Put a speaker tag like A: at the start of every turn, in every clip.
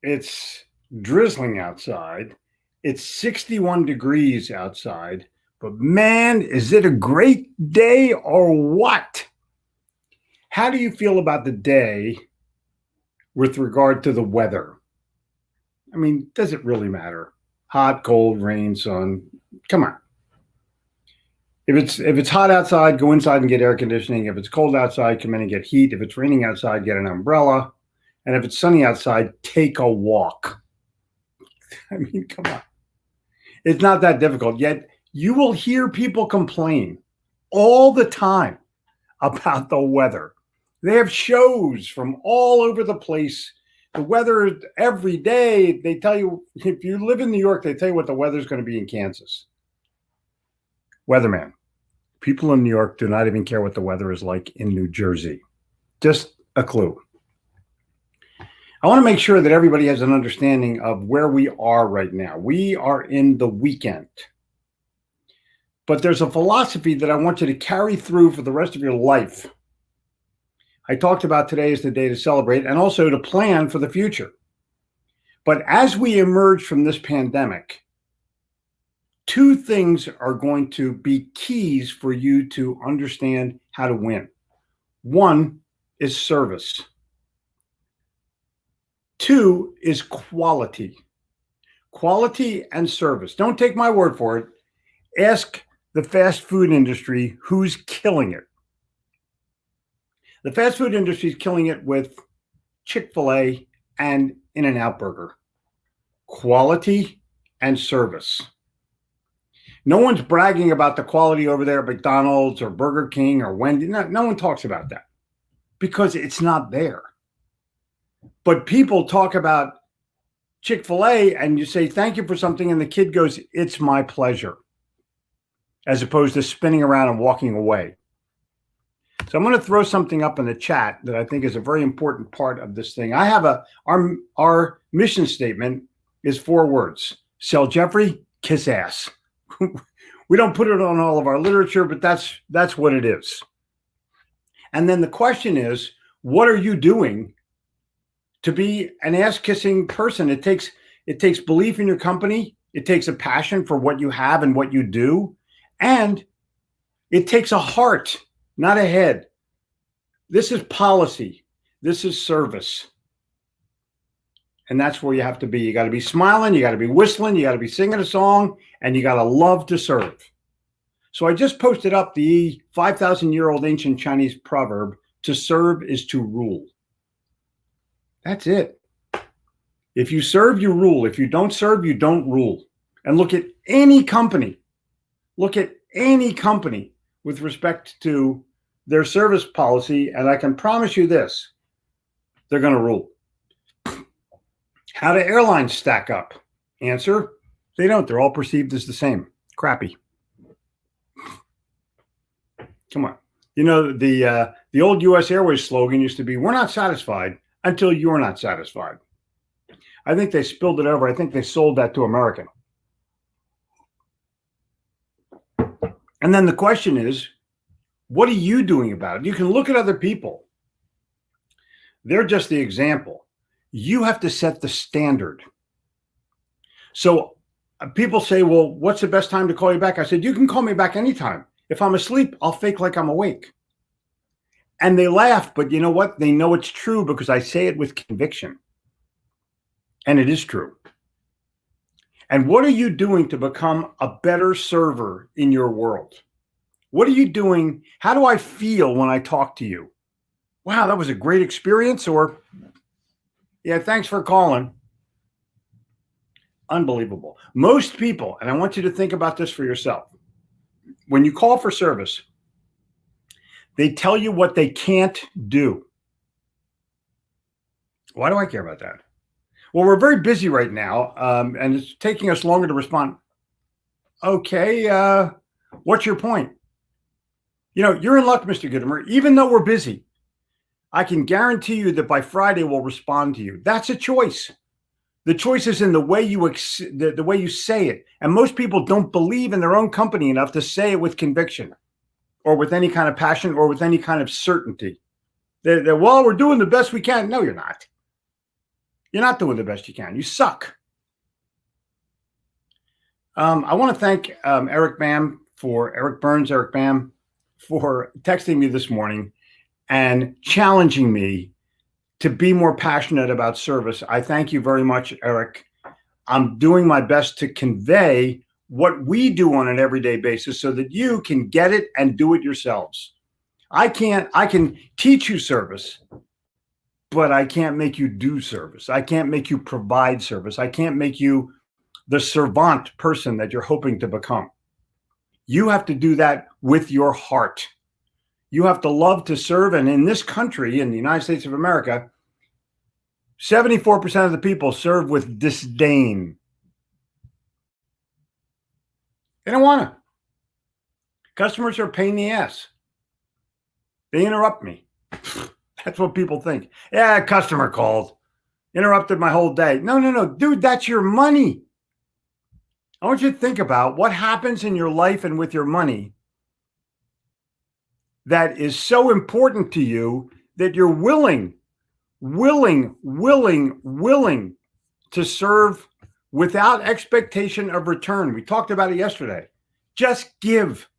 A: It's drizzling outside. It's 61 degrees outside. But man, is it a great day or what? How do you feel about the day with regard to the weather? I mean, does it really matter? Hot, cold, rain, sun. Come on. If it's hot outside, go inside and get air conditioning. If it's cold outside, come in and get heat. If it's raining outside, get an umbrella. And if it's sunny outside, take a walk. I mean, come on. It's not that difficult. Yet you will hear people complain all the time about the weather. They have shows from all over the place. The weather every day. They tell you, if you live in New York, they tell you what the weather's going to be in Kansas. Weatherman. People in New York do not even care what the weather is like in New Jersey. Just a clue. I want to make sure that everybody has an understanding of where we are right now. We are in the weekend. But there's a philosophy that I want you to carry through for the rest of your life. I talked about today as the day to celebrate and also to plan for the future. But as we emerge from this pandemic, two things are going to be keys for you to understand how to win. One is service. Two is quality. Quality and service. Don't take my word for it. Ask the fast food industry who's killing it. The fast food industry is killing it with Chick-fil-A and In-N-Out Burger. Quality and service. No one's bragging about the quality over there at McDonald's or Burger King or Wendy's. No one talks about that because it's not there. But people talk about Chick-fil-A and you say, thank you for something. And the kid goes, it's my pleasure. As opposed to spinning around and walking away. So I'm going to throw something up in the chat that I think is a very important part of this thing. I have our mission statement is 4 words. Sell Jeffrey, kiss ass. We don't put it on all of our literature, but that's what it is. And then the question is, what are you doing to be an ass-kissing person? It takes belief in your company. It takes a passion for what you have and what you do. And it takes a heart, not a head. This is policy. This is service. And that's where you have to be. You got to be smiling. You got to be whistling. You got to be singing a song. And you got to love to serve. So I just posted up the 5,000-year-old ancient Chinese proverb, to serve is to rule. That's it. If you serve, you rule. If you don't serve, you don't rule. And look at any company. Look at any company with respect to their service policy, and I can promise you this, they're going to rule. How do airlines stack up? Answer, they don't. They're all perceived as the same. Crappy. Come on. You know, the old U.S. Airways slogan used to be, we're not satisfied until you're not satisfied. I think they spilled it over. I think they sold that to American. And then the question is, what are you doing about it? You can look at other people. They're just the example. You have to set the standard. So people say, well, what's the best time to call you back? I said, you can call me back anytime. If I'm asleep, I'll fake like I'm awake. And they laugh, but you know what? They know it's true because I say it with conviction. And it is true. And what are you doing to become a better server in your world? What are you doing? How do I feel when I talk to you? Wow, that was a great experience. Or, yeah, thanks for calling. Unbelievable. Most people, and I want you to think about this for yourself. When you call for service, they tell you what they can't do. Why do I care about that? Well, we're very busy right now, and it's taking us longer to respond. Okay, what's your point? You know, you're in luck, Mr. Gittimer. Even though we're busy, I can guarantee you that by Friday we'll respond to you. That's a choice. The choice is in the way you the way you say it. And most people don't believe in their own company enough to say it with conviction or with any kind of passion or with any kind of certainty. Well, we're doing the best we can. No, you're not. You're not doing the best you can. You suck. I want to thank Eric Bam Eric Burns, Eric Bam, for texting me this morning and challenging me to be more passionate about service. I thank you very much, Eric. I'm doing my best to convey what we do on an everyday basis so that you can get it and do it yourselves. I can teach you service, but I can't make you do service. I can't make you provide service. I can't make you the servant person that you're hoping to become. You have to do that with your heart. You have to love to serve. And in this country, in the United States of America, 74% of the people serve with disdain. They don't want to. Customers are a pain in the ass. They interrupt me. That's what people think. Yeah, a customer called. Interrupted my whole day. No. Dude, that's your money. I want you to think about what happens in your life and with your money that is so important to you that you're willing to serve without expectation of return. We talked about it yesterday. Just give.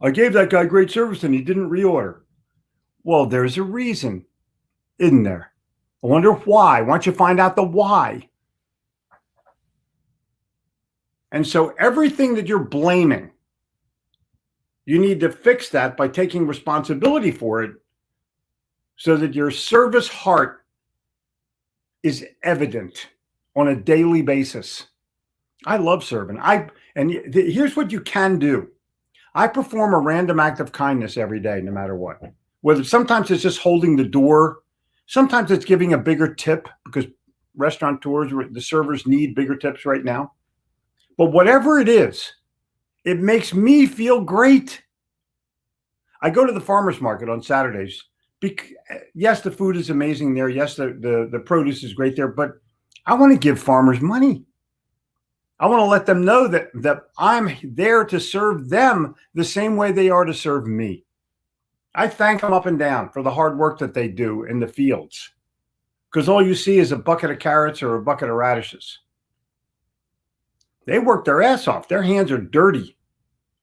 A: I gave that guy great service and he didn't reorder. Well, there's a reason, isn't there? I wonder why. Why don't you find out the why? And so everything that you're blaming, you need to fix that by taking responsibility for it so that your service heart is evident on a daily basis. I love serving. Here's what you can do. I perform a random act of kindness every day, no matter what. Whether sometimes it's just holding the door, sometimes it's giving a bigger tip because restaurateurs, the servers need bigger tips right now. But whatever it is, it makes me feel great. I go to the farmer's market on Saturdays. Yes, the food is amazing there. Yes, the produce is great there. But I want to give farmers money. I want to let them know that I'm there to serve them the same way they are to serve me. I thank them up and down for the hard work that they do in the fields, because all you see is a bucket of carrots or a bucket of radishes. They work their ass off. Their hands are dirty.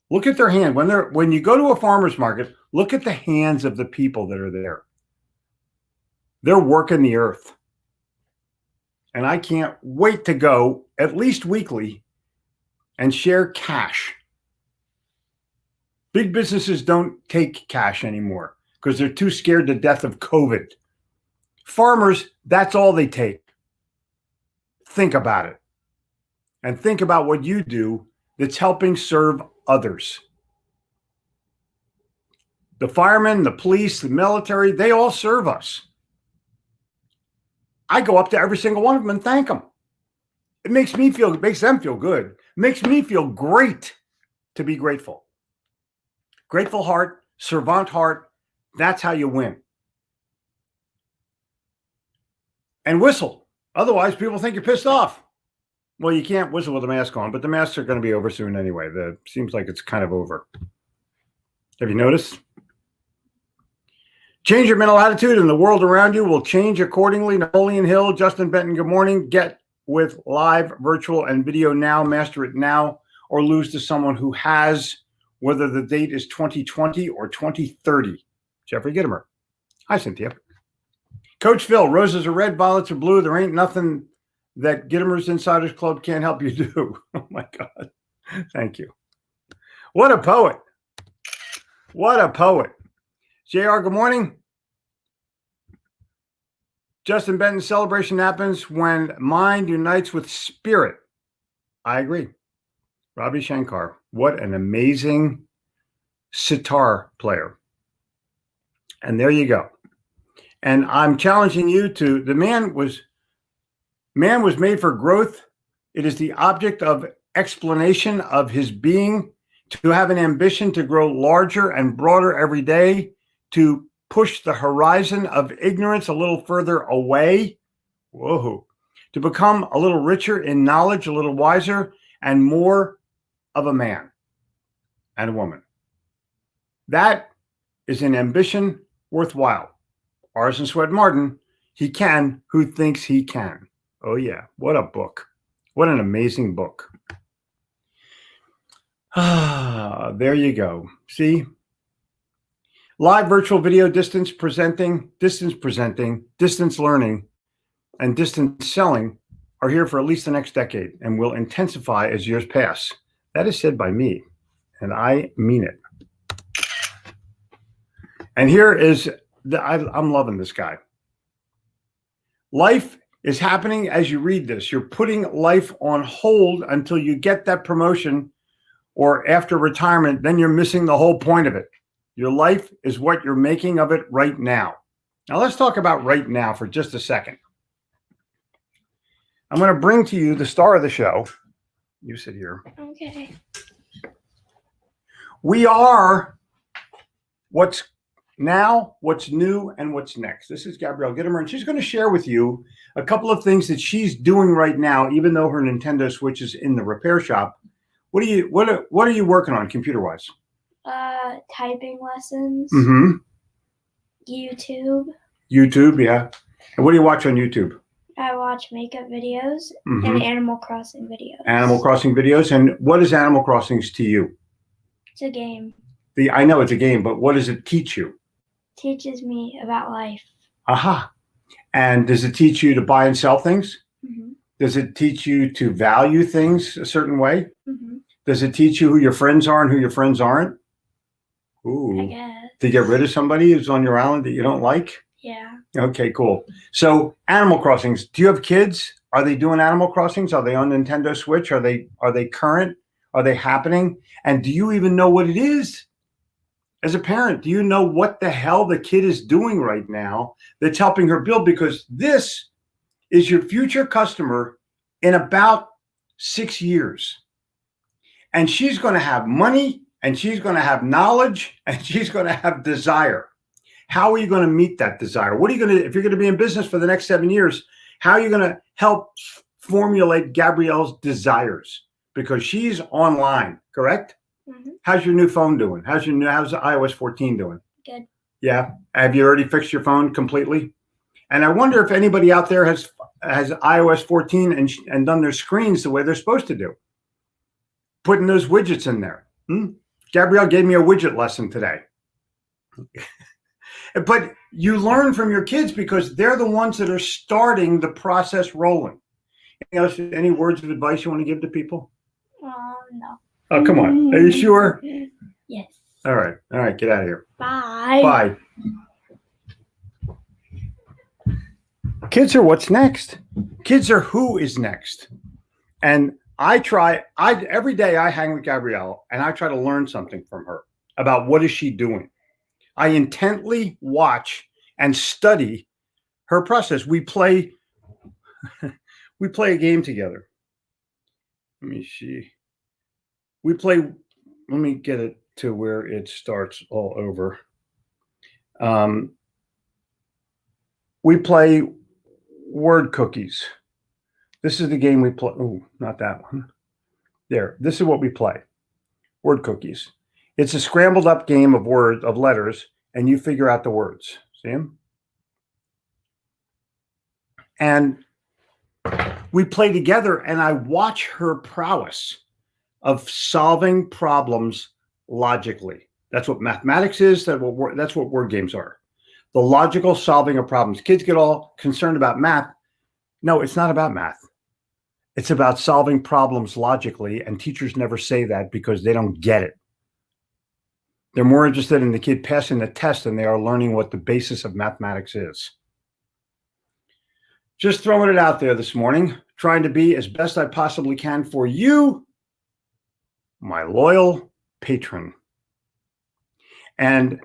A: Look at their hand. When you go to a farmer's market, look at the hands of the people that are there. They're working the earth. And I can't wait to go at least weekly and share cash. Big businesses don't take cash anymore because they're too scared to death of COVID. Farmers, that's all they take. Think about it. And think about what you do that's helping serve others. The firemen, the police, the military, they all serve us. I go up to every single one of them and thank them. It makes them feel good. It makes me feel great to be grateful. Grateful heart, servant heart, that's how you win. And whistle. Otherwise, people think you're pissed off. Well, you can't whistle with a mask on, but the masks are going to be over soon anyway. Seems like it's kind of over. Have you noticed? Change your mental attitude and the world around you will change accordingly. Napoleon Hill, Justin Benton, good morning. Get with live, virtual, and video now. Master it now or lose to someone who has, whether the date is 2020 or 2030. Jeffrey Gittimer. Hi, Cynthia. Coach Phil, roses are red, violets are blue. There ain't nothing that Gittimer's Insiders Club can't help you do. Oh, my God. Thank you. What a poet. What a poet. JR, good morning. Justin Benton, celebration happens when mind unites with spirit. I agree. Ravi Shankar, what an amazing sitar player. And there you go. And I'm challenging you to, the man was made for growth. It is the object of explanation of his being, to have an ambition to grow larger and broader every day, to push the horizon of ignorance a little further away. Whoa. To become a little richer in knowledge, a little wiser, and more of a man and a woman. That is an ambition worthwhile. Artisan Sweat Martin, He can who thinks he can. Oh, yeah. What a book. What an amazing book. There you go. See? Live virtual video distance presenting, distance learning, and distance selling are here for at least the next decade and will intensify as years pass. That is said by me, and I mean it. And here is, I'm loving this guy. Life is happening as you read this. You're putting life on hold until you get that promotion or after retirement, then you're missing the whole point of it. Your life is what you're making of it right now. Now let's talk about right now for just a second. I'm going to bring to you the star of the show. You sit here.
B: Okay.
A: We are what's now, what's new, and what's next. This is Gabrielle Gitomer, and she's going to share with you a couple of things that she's doing right now, even though her Nintendo Switch is in the repair shop. What are you working on computer-wise?
B: Typing lessons.
A: Mm-hmm.
B: YouTube,
A: yeah. And what do you watch on YouTube?
B: I watch makeup videos
A: Mm-hmm.
B: and Animal Crossing videos.
A: Animal Crossing videos. And what is Animal Crossings to you?
B: It's a game.
A: I know it's a game, but what does it teach you?
B: Teaches me about life.
A: Aha. And does it teach you to buy and sell things?
B: Mm-hmm.
A: Does it teach you to value things a certain way?
B: Mm-hmm.
A: Does it teach you who your friends are and who your friends aren't?
B: I
A: Ooh.
B: guess.
A: To get rid of somebody who's on your island that you don't like?
B: Yeah.
A: Okay, cool. So Animal Crossings, do you have kids? Are they doing Animal Crossings? Are they on Nintendo Switch? Are they current? Are they happening? And do you even know what it is? As a parent, do you know what the hell the kid is doing right now that's helping her build? Because this is your future customer in about 6 years. And she's going to have money, and she's going to have knowledge, and she's going to have desire. How are you going to meet that desire? What are you going to, if you're going to be in business for the next 7 years, how are you going to help formulate Gabrielle's desires? Because she's online, correct?
B: Mm-hmm.
A: How's your new phone doing? How's iOS 14 doing?
B: Good.
A: Yeah. Have you already fixed your phone completely? And I wonder if anybody out there has iOS 14 and done their screens the way they're supposed to do. Putting those widgets in there. Gabrielle gave me a widget lesson today. But you learn from your kids because they're the ones that are starting the process rolling. Any words of advice you want to give to people?
B: No.
A: Oh, come on. Are you sure?
B: Yes.
A: All right. Get out of here.
B: Bye.
A: Bye. Kids are what's next. Kids are who is next. And every day I hang with Gabrielle and I try to learn something from her about what is she doing. I intently watch and study her process. We play a game together. Let me see. Let me get it to where it starts all over. We play word cookies. This is the game we play. Oh, not that one. There. This is what we play. Word cookies. It's a scrambled up game of letters, and you figure out the words. See them? And we play together, and I watch her prowess of solving problems logically. That's what mathematics is. That's what word games are. The logical solving of problems. Kids get all concerned about math. No, it's not about math. It's about solving problems logically, and teachers never say that because they don't get it. They're more interested in the kid passing the test than they are learning what the basis of mathematics is. Just throwing it out there this morning, trying to be as best I possibly can for you, my loyal patron. And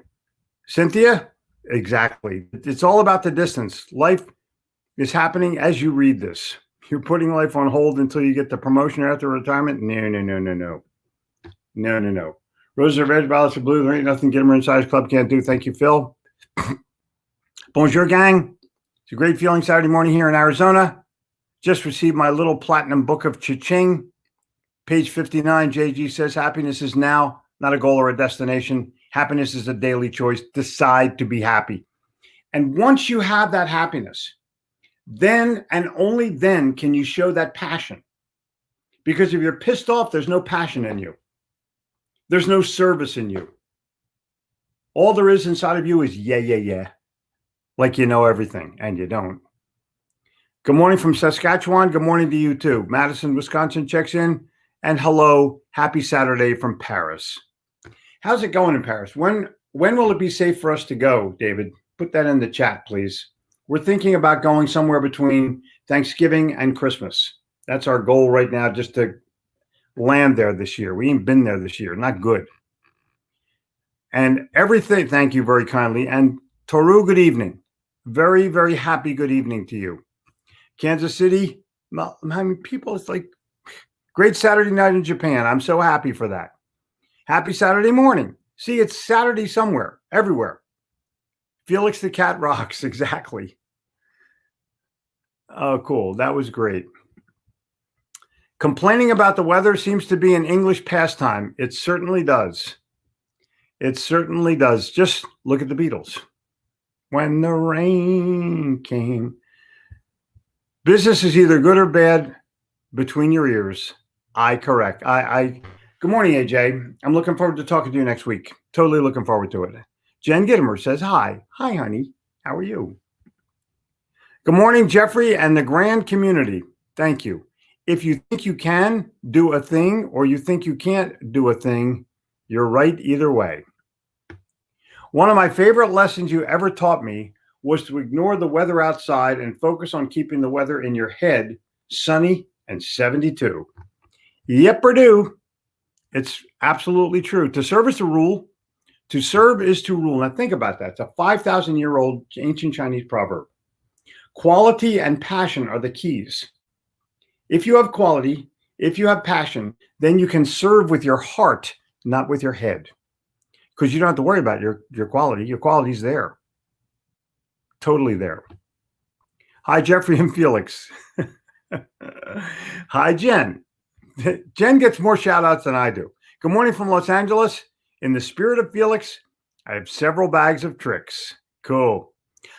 A: Cynthia, exactly. It's all about the distance. Life is happening as you read this. You're putting life on hold until you get the promotion after retirement. No. Roses are red, violets are blue. There ain't nothing Gitomer and Size Club can't do. Thank you, Phil. Bonjour, gang. It's a great feeling Saturday morning here in Arizona. Just received my little platinum book of Cha-Ching. Page 59, JG says, happiness is now, not a goal or a destination. Happiness is a daily choice. Decide to be happy. And once you have that happiness, then and only then can you show that passion. Because if you're pissed off, there's no passion in you. There's no service in you. All there is inside of you is yeah. Like you know everything, and you don't. Good morning from Saskatchewan. Good morning to you too. Madison, Wisconsin checks in. And hello, happy Saturday from Paris. How's it going in Paris? When will it be safe for us to go, David? Put that in the chat, please. We're thinking about going somewhere between Thanksgiving and Christmas. That's our goal right now, just to land there this year. We ain't been there this year. Not good. And everything, thank you very kindly. And Toru, good evening. Very, very happy good evening to you. Kansas City, I mean, people, it's like great Saturday night in Japan. I'm so happy for that. Happy Saturday morning. See, it's Saturday somewhere, everywhere. Felix the cat rocks, exactly. Oh, cool. That was great. Complaining about the weather seems to be an English pastime. It certainly does. It certainly does. Just look at the Beatles. When the rain came. Business is either good or bad between your ears. Correct. Good morning, AJ. I'm looking forward to talking to you next week. Totally looking forward to it. Jen Gittimer says, hi. Hi, honey. How are you? Good morning, Jeffrey and the grand community. Thank you. If you think you can do a thing or you think you can't do a thing, you're right either way. One of my favorite lessons you ever taught me was to ignore the weather outside and focus on keeping the weather in your head sunny and 72. Yep, or do. It's absolutely true. To serve is to rule. To serve is to rule. Now think about that. It's a 5,000-year-old ancient Chinese proverb. Quality and passion are the keys. If you have quality, if you have passion, then you can serve with your heart, not with your head. Because you don't have to worry about your quality. Your quality's there. Totally there. Hi, Jeffrey and Felix. Hi, Jen. Jen gets more shout outs than I do. Good morning from Los Angeles. In the spirit of Felix, I have several bags of tricks. Cool.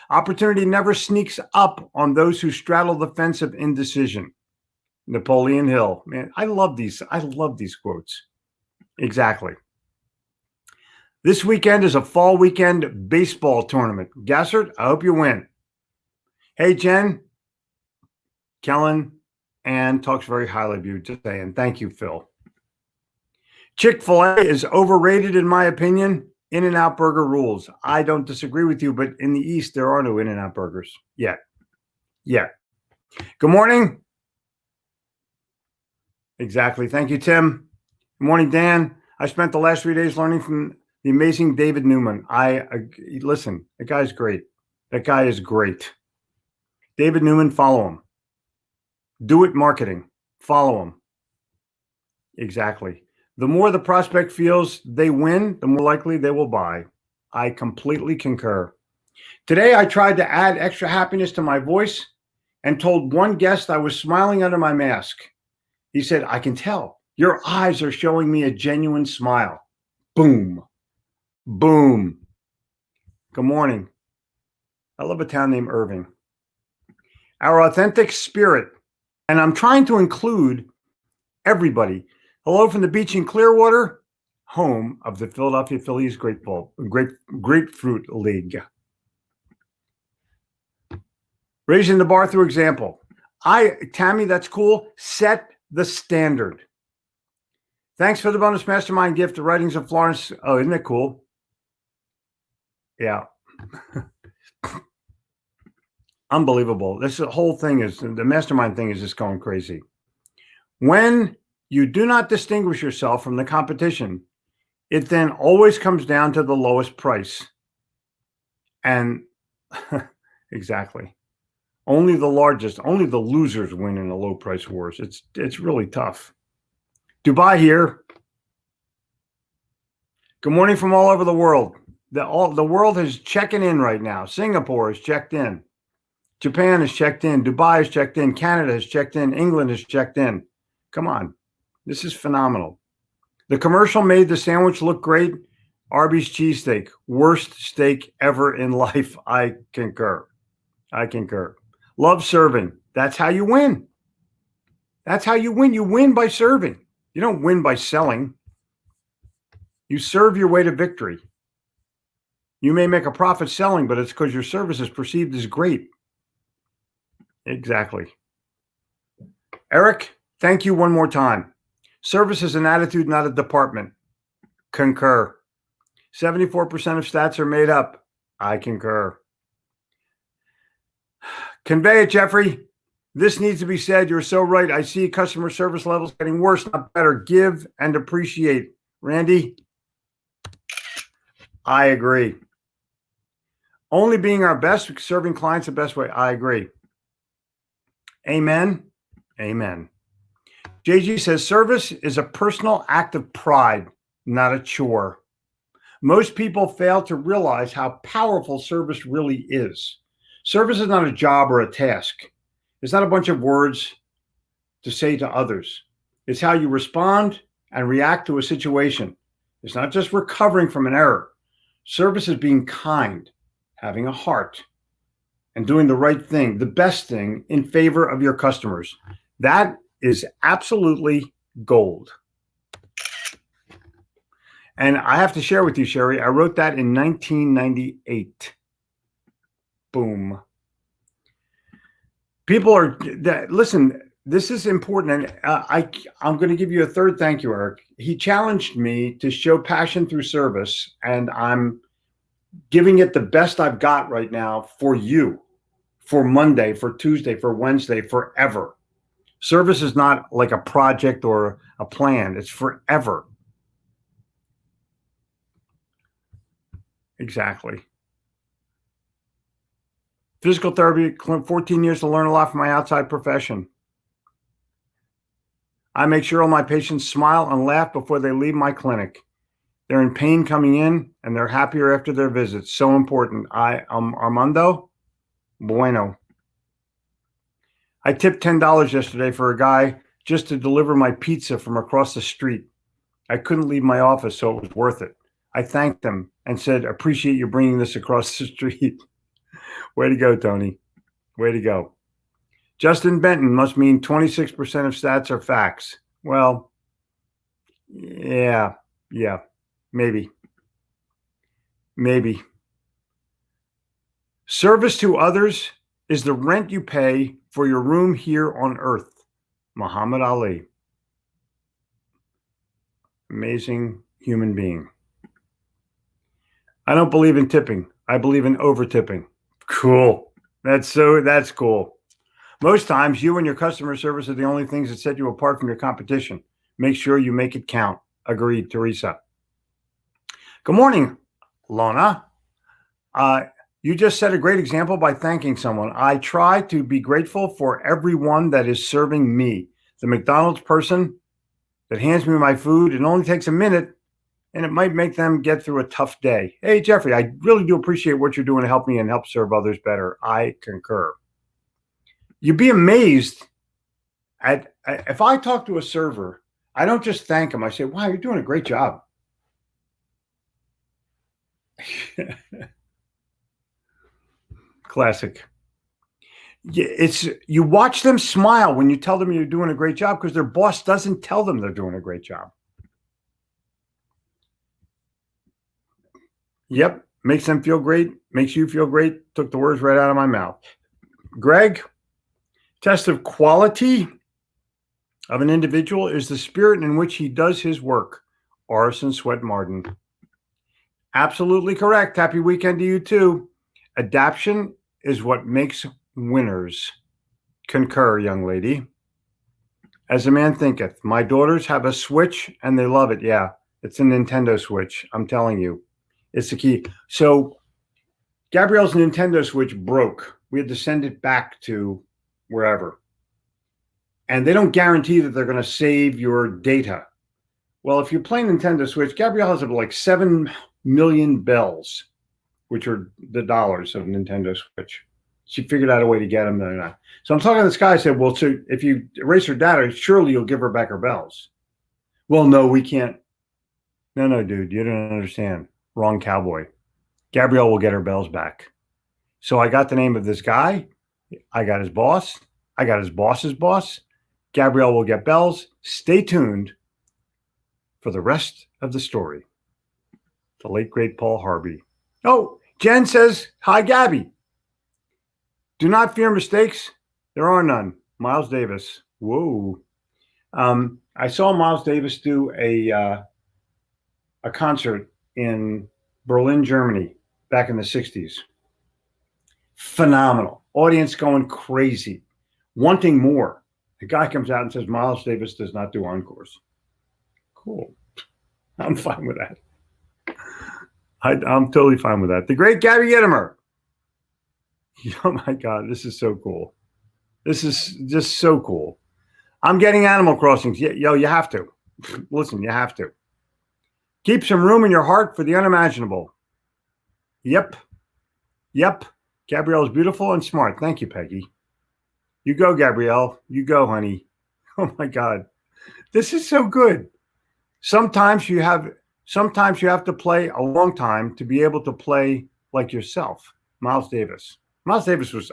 A: Opportunity never sneaks up on those who straddle the fence of indecision. Napoleon Hill. Man, I love these quotes. Exactly. This weekend is a fall weekend baseball tournament. Gassert, I hope you win. Hey, Jen. Kellen Ann talks very highly of you. Just saying. Thank you, Phil. Chick-fil-A is overrated, in my opinion. In-N-Out Burger rules. I don't disagree with you, but in the East, there are no In-N-Out burgers yet. Good morning. Exactly. Thank you, Tim. Good morning, Dan. I spent the last 3 days learning from the amazing David Newman. Listen, that guy's great. That guy is great. David Newman, follow him. Do it marketing. Follow him. Exactly. The more the prospect feels they win, the more likely they will buy. I completely concur. Today, I tried to add extra happiness to my voice and told one guest I was smiling under my mask. He said, I can tell. Your eyes are showing me a genuine smile. Boom. Boom. Good morning. I love a town named Irving. Our authentic spirit. And I'm trying to include everybody. Hello from the beach in Clearwater, home of the Philadelphia Phillies Grapefruit League. Raising the bar through example. Tammy, that's cool. Set the standard. Thanks for the bonus mastermind gift, The Writings of Florence. Oh, isn't it cool? Yeah. Unbelievable. This whole thing is, the mastermind thing is just going crazy. When you do not distinguish yourself from the competition, it then always comes down to the lowest price. And exactly. Only the losers win in the low price wars. It's really tough. Dubai here. Good morning from all over the world. The world is checking in right now. Singapore is checked in. Japan is checked in. Dubai is checked in. Canada has checked in. England is checked in. Come on. This is phenomenal. The commercial made the sandwich look great. Arby's cheesesteak. Worst steak ever in life. I concur. Love serving. That's how you win. That's how you win. You win by serving. You don't win by selling. You serve your way to victory. You may make a profit selling, but it's because your service is perceived as great. Exactly. Eric, thank you one more time. Service is an attitude, not a department. Concur. 74% of stats are made up. I concur. Convey it, Jeffrey. This needs to be said. You're so right. I see customer service levels getting worse, not better. Give and appreciate. Randy, I agree. Only being our best, serving clients the best way. I agree. Amen. Amen. JG says service is a personal act of pride, not a chore. Most people fail to realize how powerful service really is. Service is not a job or a task. It's not a bunch of words to say to others. It's how you respond and react to a situation. It's not just recovering from an error. Service is being kind, having a heart, and doing the right thing, the best thing in favor of your customers. That is absolutely gold. And I have to share with you, Sherry, I wrote that in 1998. Boom. People are, listen, this is important. And I'm going to give you a third thank you, Eric. He challenged me to show passion through service, and I'm giving it the best I've got right now for you, for Monday, for Tuesday, for Wednesday, forever. Service is not like a project or a plan. It's forever. Exactly. Physical therapy, 14 years to learn a lot from my outside profession. I make sure all my patients smile and laugh before they leave my clinic. They're in pain coming in, and they're happier after their visits. So important. Armando Bueno. I tipped $10 yesterday for a guy just to deliver my pizza from across the street. I couldn't leave my office, so it was worth it. I thanked them and said, appreciate you bringing this across the street. Way to go, Tony. Way to go. Justin Benton must mean 26% of stats are facts. Well, yeah, maybe. Service to others is the rent you pay for your room here on earth. Muhammad Ali. Amazing human being. I don't believe in tipping. I believe in over tipping. Cool. That's cool. Most times you and your customer service are the only things that set you apart from your competition. Make sure you make it count. Agreed, Teresa. Good morning, Lona. You just set a great example by thanking someone. I try to be grateful for everyone that is serving me. The McDonald's person that hands me my food, it only takes a minute, and it might make them get through a tough day. Hey, Jeffrey, I really do appreciate what you're doing to help me and help serve others better. I concur. You'd be amazed at if I talk to a server, I don't just thank him. I say, wow, you're doing a great job. Classic. You watch them smile when you tell them you're doing a great job because their boss doesn't tell them they're doing a great job. Yep. Makes them feel great. Makes you feel great. Took the words right out of my mouth. Greg, test of quality of an individual is the spirit in which he does his work. Orison Swett Martin. Absolutely correct. Happy weekend to you too. Adaption is what makes winners. Concur, young lady. As a man thinketh. My daughters have a Switch and they love it. Yeah, it's a Nintendo Switch. I'm telling you. It's the key. So Gabrielle's Nintendo Switch broke. We had to send it back to wherever. And they don't guarantee that they're going to save your data. Well, if you play Nintendo Switch, Gabrielle has like 7 million bells, which are the dollars of Nintendo Switch. She figured out a way to get them. They're not. So I'm talking to this guy. I said, well, so if you erase her data, surely you'll give her back her bells. Well, no, we can't. No, dude, you don't understand. Wrong cowboy. Gabrielle will get her bells back. So I got the name of this guy. I got his boss. I got his boss's boss. Gabrielle will get bells. Stay tuned for the rest of the story. The late, great Paul Harvey. Oh, Jen says, hi, Gabby. Do not fear mistakes. There are none. Miles Davis. Whoa. I saw Miles Davis do a concert in Berlin, Germany, back in the 60s. Phenomenal. Audience going crazy, wanting more. The guy comes out and says, Miles Davis does not do encores. Cool. I'm fine with that. I'm totally fine with that. The great Gabby Gittimer. Oh my God, this is so cool. This is just so cool. I'm getting Animal Crossings. Yo, you have to. Listen, you have to. Keep some room in your heart for the unimaginable. Yep. Gabrielle is beautiful and smart. Thank you, Peggy. You go, Gabrielle. You go, honey. Oh my God. This is so good. Sometimes you have to play a long time to be able to play like yourself. Miles Davis. Miles Davis was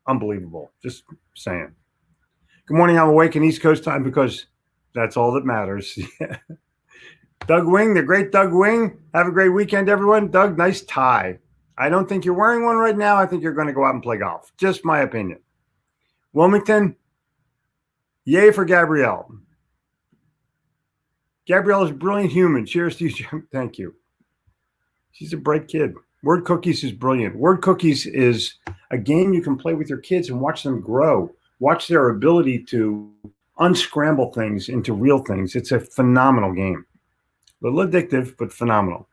A: unbelievable. Just saying. Good morning. I'm awake in East Coast time because that's all that matters. Doug Wing, the great Doug Wing. Have a great weekend, everyone. Doug, nice tie. I don't think you're wearing one right now. I think you're going to go out and play golf. Just my opinion. Wilmington, yay for Gabrielle. Gabrielle is a brilliant human. Cheers to you, Jim. Thank you. She's a bright kid. Word Cookies is brilliant. Word Cookies is a game you can play with your kids and watch them grow. Watch their ability to unscramble things into real things. It's a phenomenal game. A little addictive, but phenomenal.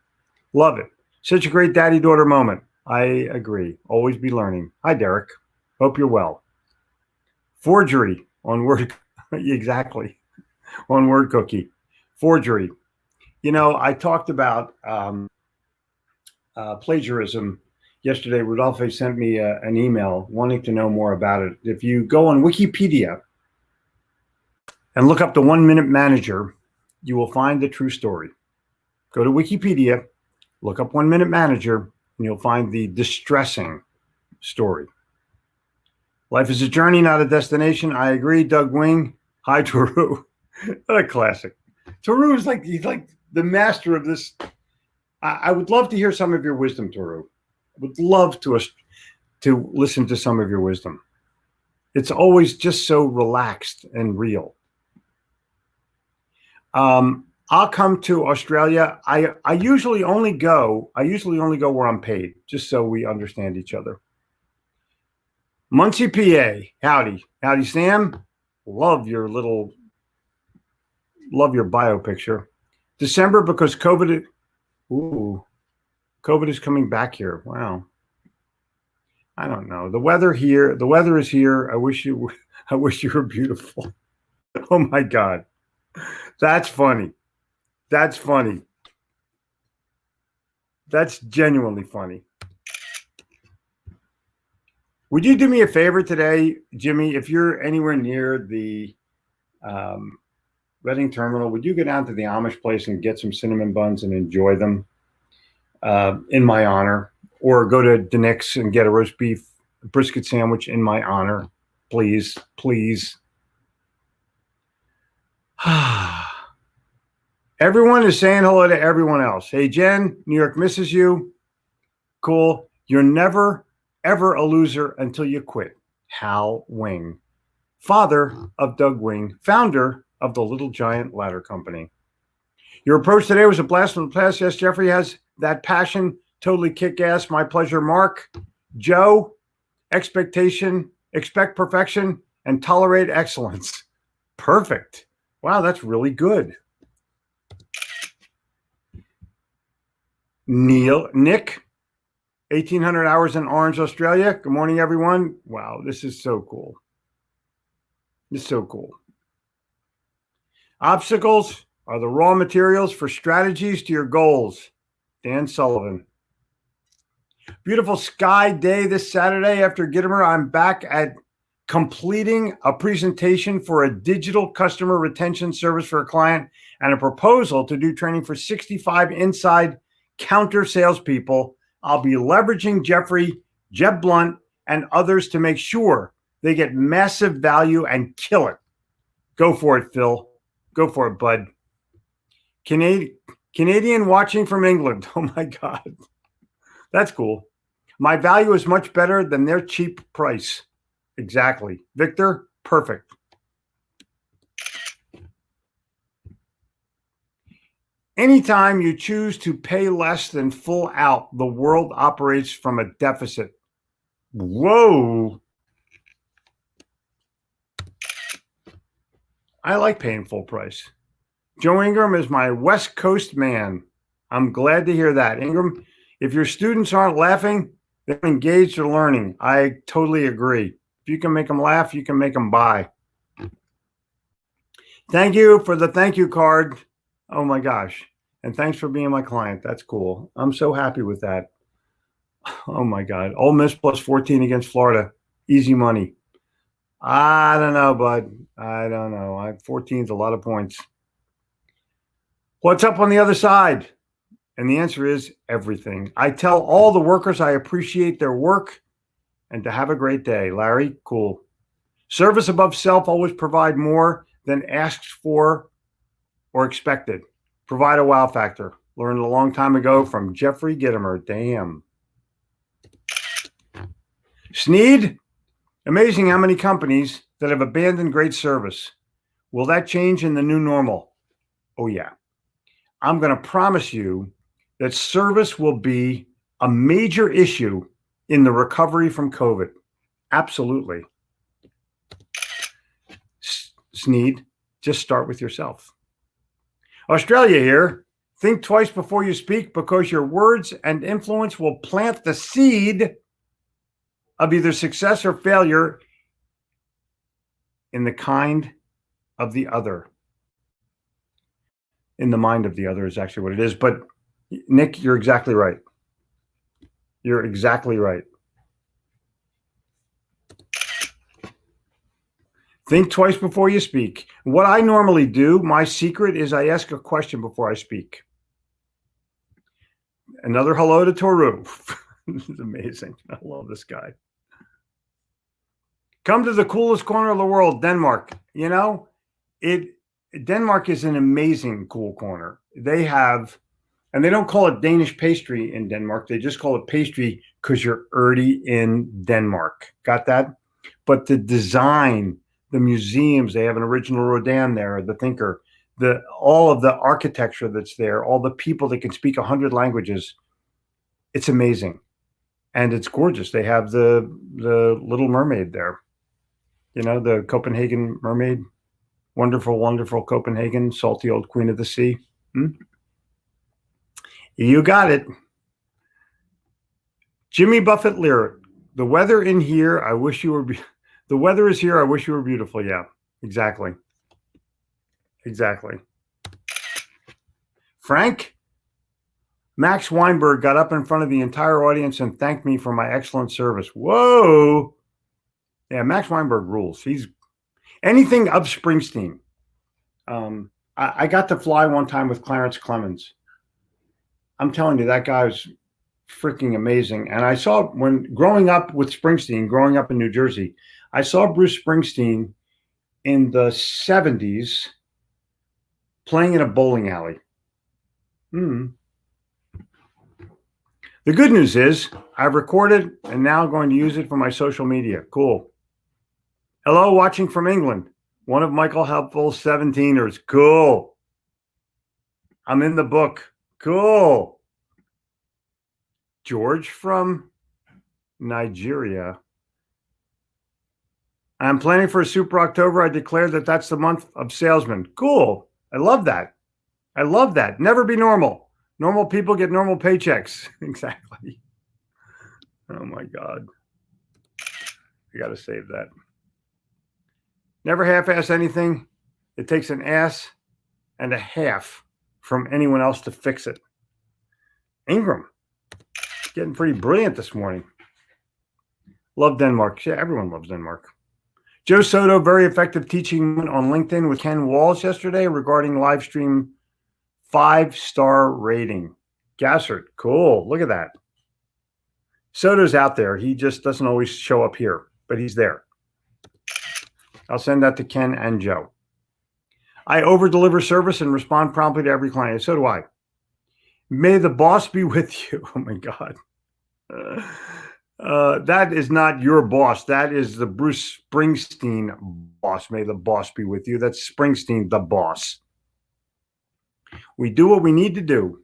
A: Love it. Such a great daddy-daughter moment. I agree. Always be learning. Hi, Derek. Hope you're well. Forgery on Word. Exactly. On Word Cookie. Forgery. You know, I talked about plagiarism yesterday. Rudolphe sent me an email wanting to know more about it. If you go on Wikipedia and look up the 1 Minute Manager, you will find the true story. Go to Wikipedia, look up 1 Minute Manager, and you'll find the distressing story. Life is a journey, not a destination. I agree. Doug Wing. Hi, Taru. What a classic. Taru is he's like the master of this. I would love to hear some of your wisdom, Taru. I would love to listen to some of your wisdom. It's always just so relaxed and real. I'll come to Australia. I usually only go where I'm paid, just so we understand each other. Muncie, PA. Howdy, Sam. Love your bio picture. December because COVID is coming back here. Wow. I don't know. The weather is here. I wish you were beautiful. Oh my God. That's funny. That's genuinely funny. Would you do me a favor today, Jimmy? If you're anywhere near the Reading Terminal, would you go down to the Amish place and get some cinnamon buns and enjoy them in my honor? Or go to Denick's and get a roast beef brisket sandwich in my honor? Please. Everyone is saying hello to everyone else. Hey, Jen, New York misses you. Cool. You're never, ever a loser until you quit. Hal Wing, father of Doug Wing, founder of the Little Giant Ladder Company. Your approach today was a blast from the past. Yes, Jeffrey has that passion. Totally kick-ass. My pleasure, Mark. Joe, expect perfection, and tolerate excellence. Perfect. Wow, that's really good. Nick, 1,800 hours in Orange, Australia. Good morning, everyone. Wow, this is so cool. Obstacles are the raw materials for strategies to your goals. Dan Sullivan. Beautiful sky day this Saturday after Gittimer. I'm back at completing a presentation for a digital customer retention service for a client and a proposal to do training for 65 inside counter salespeople. I'll be leveraging Jeb Blunt, and others to make sure they get massive value and kill it. Go for it, Phil. Go for it, bud. Canadian watching from England. Oh my God. That's cool. My value is much better than their cheap price. Exactly. Victor, perfect. Anytime you choose to pay less than full out, the world operates from a deficit. Whoa. I like paying full price. Joe Ingram is my West Coast man. I'm glad to hear that. Ingram, if your students aren't laughing, they're engaged or learning. I totally agree. If you can make them laugh, you can make them buy. Thank you for the thank you card. Oh my gosh. And thanks for being my client. That's cool. I'm so happy with that. Oh my God. Ole Miss plus 14 against Florida. Easy money. I don't know, bud. I don't know. 14 is a lot of points. What's up on the other side? And the answer is everything. I tell all the workers I appreciate their work and to have a great day. Larry, cool. Service above self always provide more than asked for or expected. Provide a wow factor. Learned a long time ago from Jeffrey Gitomer. Damn. Sneed, amazing how many companies that have abandoned great service. Will that change in the new normal? Oh, yeah. I'm going to promise you that service will be a major issue in the recovery from COVID. Absolutely. Sneed, just start with yourself. Australia here. Think twice before you speak because your words and influence will plant the seed of either success or failure in the kind of the other. In the mind of the other is actually what it is. But Nick, you're exactly right. You're exactly right. Think twice before you speak. What I normally do, my secret is I ask a question before I speak. Another hello to Toru. This is amazing. I love this guy. Come to the coolest corner of the world, Denmark. You know, Denmark is an amazing cool corner. They have, and they don't call it Danish pastry in Denmark. They just call it pastry because you're already in Denmark. Got that? But the design, the museums, they have an original Rodin there, the thinker, all of the architecture that's there, all the people that can speak 100 languages. It's amazing. And it's gorgeous. They have the Little Mermaid there. You know, the Copenhagen Mermaid. Wonderful, wonderful Copenhagen, salty old queen of the sea. You got it. Jimmy Buffett lyric. The weather in here, I wish you were... The weather is here. I wish you were beautiful. Yeah, exactly. Exactly. Frank, Max Weinberg got up in front of the entire audience and thanked me for my excellent service. Whoa. Yeah, Max Weinberg rules. He's anything of Springsteen. I got to fly one time with Clarence Clemens. I'm telling you, that guy was freaking amazing. And I saw when growing up with Springsteen, growing up in New Jersey, I saw Bruce Springsteen in the 70s playing in a bowling alley. The good news is I've recorded and now going to use it for my social media. Cool. Hello, watching from England. One of Michael Helpful's 17ers. Cool. I'm in the book. Cool. George from Nigeria. I'm planning for a Super October. I declared that that's the month of salesmen. Cool. I love that. I love that. Never be normal. Normal people get normal paychecks. Exactly. Oh my God. I got to save that. Never half-ass anything. It takes an ass and a half from anyone else to fix it. Ingram. Getting pretty brilliant this morning. Love Denmark. Yeah, everyone loves Denmark. Joe Soto, very effective teaching on LinkedIn with Ken Walls yesterday regarding live stream 5-star rating. Gassert, cool. Look at that. Soto's out there. He just doesn't always show up here, but he's there. I'll send that to Ken and Joe. I over-deliver service and respond promptly to every client. So do I. May the boss be with you. Oh, my God. That is not your boss. That is the Bruce Springsteen boss. May the boss be with you. That's Springsteen, the boss. We do what we need to do.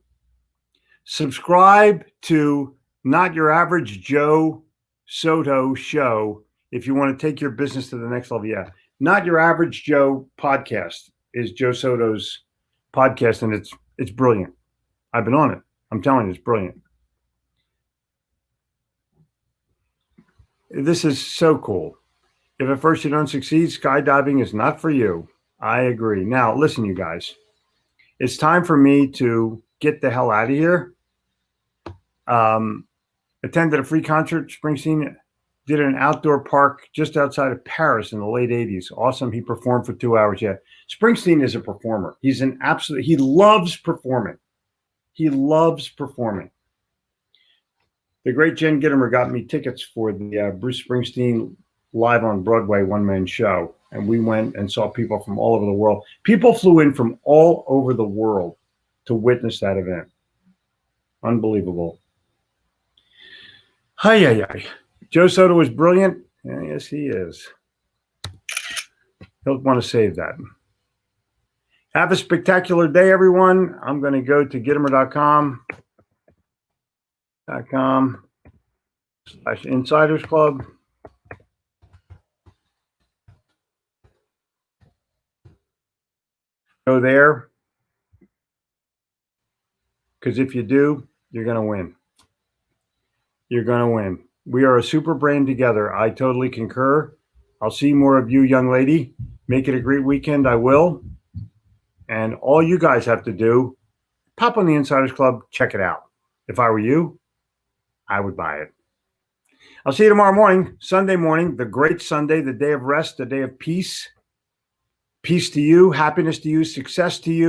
A: Subscribe to Not Your Average Joe Soto Show if you want to take your business to the next level. Yeah. Not Your Average Joe podcast is Joe Soto's podcast, and it's brilliant. I've been on it. I'm telling you, it's brilliant. This is so cool. If at first you don't succeed, skydiving is not for you. I agree. Now, listen, you guys. It's time for me to get the hell out of here. Attended a free concert. Springsteen did an outdoor park just outside of Paris in the late 80s. Awesome. He performed for 2 hours. Yeah. Springsteen is a performer. He loves performing. He loves performing. The great Jen Gittimer got me tickets for the Bruce Springsteen Live on Broadway one-man show. And we went and saw people from all over the world. People flew in from all over the world to witness that event. Unbelievable. Hi. Joe Soto is brilliant. Yes, he is. He'll want to save that. Have a spectacular day, everyone. I'm going to go to Gittimer.com/Insiders Club. Go there, because if you do, you're going to win. You're going to win. We are a super brain together. I totally concur. I'll see more of you, young lady. Make it a great weekend. I will. And all you guys have to do, pop on the Insiders Club, check it out. If I were you, I would buy it. I'll see you tomorrow morning, Sunday morning, the great Sunday, the day of rest, the day of peace. Peace to you, happiness to you, success to you.